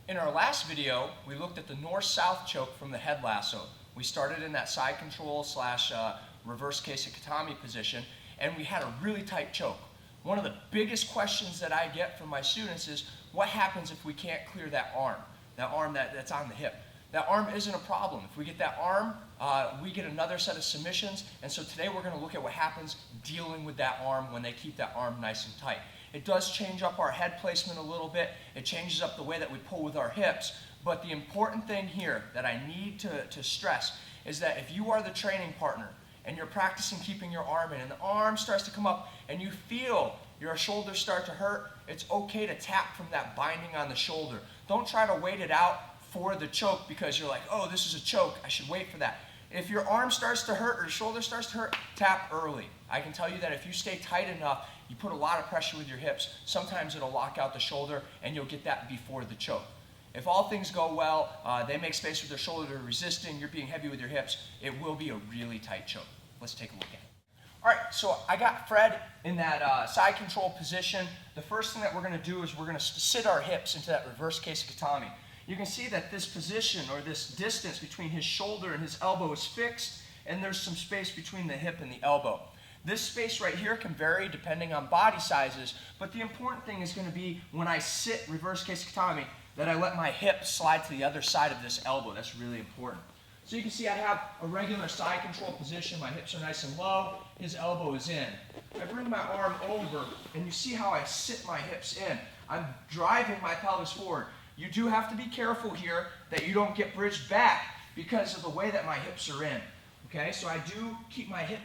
In our last video, we looked at the north-south choke from the head lasso. We started in that side control slash reverse Kesa position, and we had a really tight choke. One of the biggest questions that I get from my students is, what happens if we can't clear that arm that's on the hip? That arm isn't a problem. If we get that arm, we get another set of submissions, and so today we're going to look at what happens dealing with that arm when they keep that arm nice and tight. It does change up our head placement a little bit. It changes up the way that we pull with our hips, but the important thing here that I need to stress is that if you are the training partner and you're practicing keeping your arm in and the arm starts to come up and you feel your shoulders start to hurt, it's okay to tap from that binding on the shoulder. Don't try to wait it out for the choke because you're like, oh, this is a choke, I should wait for that. If your arm starts to hurt or your shoulder starts to hurt, tap early. I can tell you that if you stay tight enough, you put a lot of pressure with your hips, sometimes it'll lock out the shoulder and you'll get that before the choke. If all things go well, they make space with their shoulder, they're resisting, you're being heavy with your hips, it will be a really tight choke. Let's take a look at it. All right, so I got Fred in that side control position. The first thing that we're going to do is we're going to sit our hips into that reverse Kesa. You can see that this position or this distance between his shoulder and his elbow is fixed, and there's some space between the hip and the elbow. This space right here can vary depending on body sizes, but the important thing is going to be when I sit reverse Kesa that I let my hip slide to the other side of this elbow. That's really important. So you can see I have a regular side control position. My hips are nice and low. His elbow is in. I bring my arm over, and you see how I sit my hips in. I'm driving my pelvis forward. You do have to be careful here that you don't get bridged back because of the way that my hips are in. Okay, so I do keep my head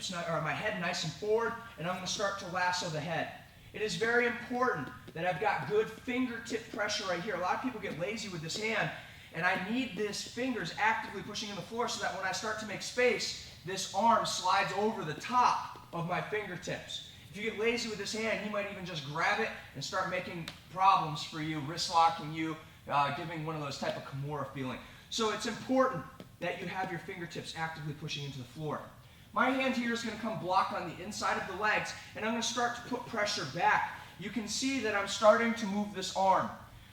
nice and forward, and I'm going to start to lasso the head. It is very important that I've got good fingertip pressure right here. A lot of people get lazy with this hand, and I need this fingers actively pushing in the floor so that when I start to make space, this arm slides over the top of my fingertips. If you get lazy with this hand, you might even just grab it and start making problems for you, wrist locking you, giving one of those type of Kimura feeling. So it's important that you have your fingertips actively pushing into the floor. My hand here is going to come block on the inside of the legs, and I'm going to start to put pressure back. You can see that I'm starting to move this arm.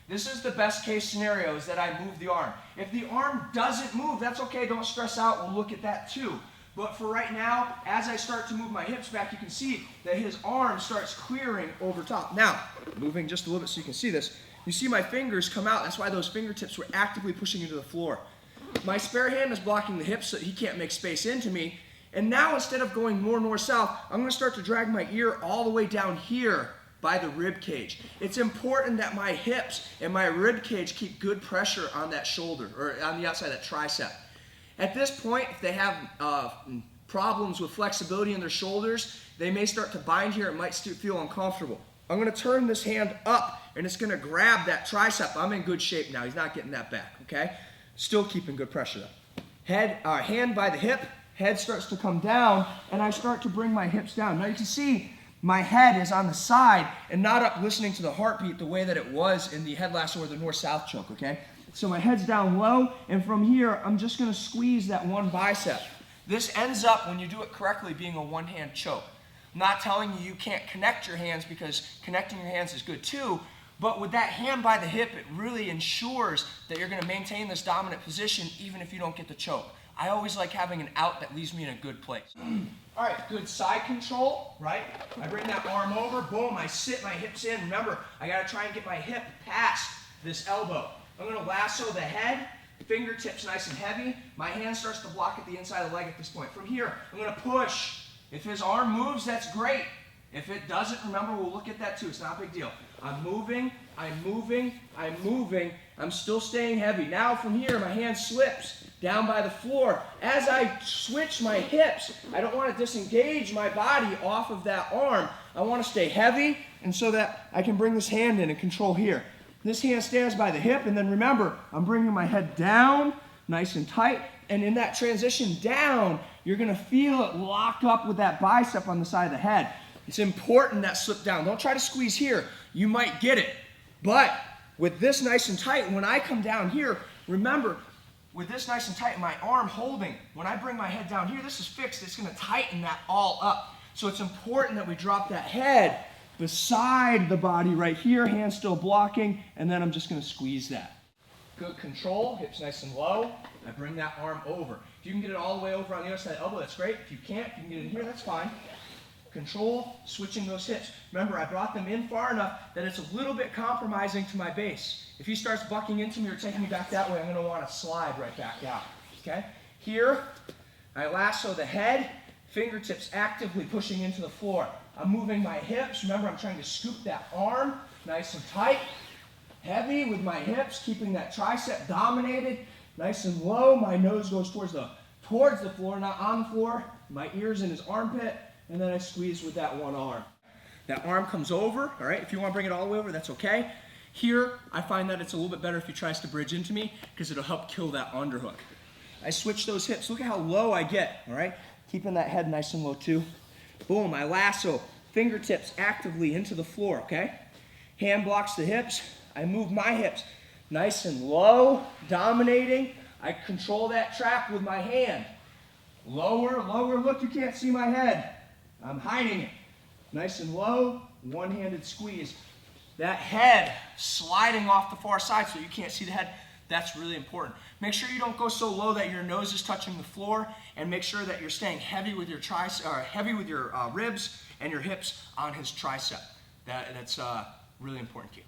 This is the best case scenario, is that I move the arm. If the arm doesn't move, that's okay, don't stress out, we'll look at that too. But for right now, as I start to move my hips back, you can see that his arm starts clearing over top. Now, moving just a little bit so you can see this, you see my fingers come out, that's why those fingertips were actively pushing into the floor. My spare hand is blocking the hips so he can't make space into me. And now instead of going more north-south, I'm going to start to drag my ear all the way down here by the rib cage. It's important that my hips and my rib cage keep good pressure on that shoulder, or on the outside of that tricep. At this point, if they have problems with flexibility in their shoulders, they may start to bind here. It might still feel uncomfortable. I'm going to turn this hand up, and it's going to grab that tricep. I'm in good shape now. He's not getting that back, okay? Still keeping good pressure though. Hand by the hip, head starts to come down, and I start to bring my hips down. Now you can see my head is on the side and not up listening to the heartbeat the way that it was in the head lasso or the north-south choke, okay? So my head's down low, and from here, I'm just gonna squeeze that one bicep. This ends up, when you do it correctly, being a one-hand choke. I'm not telling you can't connect your hands, because connecting your hands is good too, but with that hand by the hip, it really ensures that you're gonna maintain this dominant position even if you don't get the choke. I always like having an out that leaves me in a good place. All right, good side control, right? I bring that arm over, boom, I sit my hips in. Remember, I gotta try and get my hip past this elbow. I'm gonna lasso the head, fingertips nice and heavy. My hand starts to block at the inside of the leg at this point. From here, I'm gonna push. If his arm moves, that's great. If it doesn't, remember, we'll look at that too. It's not a big deal. I'm moving, I'm moving, I'm moving. I'm still staying heavy. Now from here, my hand slips down by the floor. As I switch my hips, I don't want to disengage my body off of that arm. I want to stay heavy, and so that I can bring this hand in and control here. This hand stands by the hip, and then remember, I'm bringing my head down, nice and tight, and in that transition down, you're going to feel it lock up with that bicep on the side of the head. It's important that slip down. Don't try to squeeze here. You might get it. But with this nice and tight, when I come down here, remember, with this nice and tight, my arm holding, when I bring my head down here, this is fixed. It's going to tighten that all up. So it's important that we drop that head beside the body right here, hand still blocking, and then I'm just going to squeeze that. Good control, hips nice and low. I bring that arm over. If you can get it all the way over on the other side of the elbow, that's great. If you can't, you can get it in here, that's fine. Control, switching those hips. Remember, I brought them in far enough that it's a little bit compromising to my base. If he starts bucking into me or taking me back that way, I'm going to want to slide right back out. Okay? Here, I lasso the head, fingertips actively pushing into the floor. I'm moving my hips. Remember, I'm trying to scoop that arm nice and tight. Heavy with my hips, keeping that tricep dominated. Nice and low. My nose goes towards the floor, not on the floor. My ear's in his armpit, and then I squeeze with that one arm. That arm comes over, all right? If you want to bring it all the way over, that's okay. Here, I find that it's a little bit better if he tries to bridge into me because it'll help kill that underhook. I switch those hips. Look at how low I get, all right? Keeping that head nice and low too. Boom, I lasso, fingertips actively into the floor, okay? Hand blocks the hips. I move my hips nice and low, dominating. I control that trap with my hand. Lower, lower, look, you can't see my head. I'm hiding it. Nice and low, one-handed squeeze. That head sliding off the far side so you can't see the head, that's really important. Make sure you don't go so low that your nose is touching the floor, and make sure that you're staying heavy with your ribs and your hips on his tricep. That's a really important key.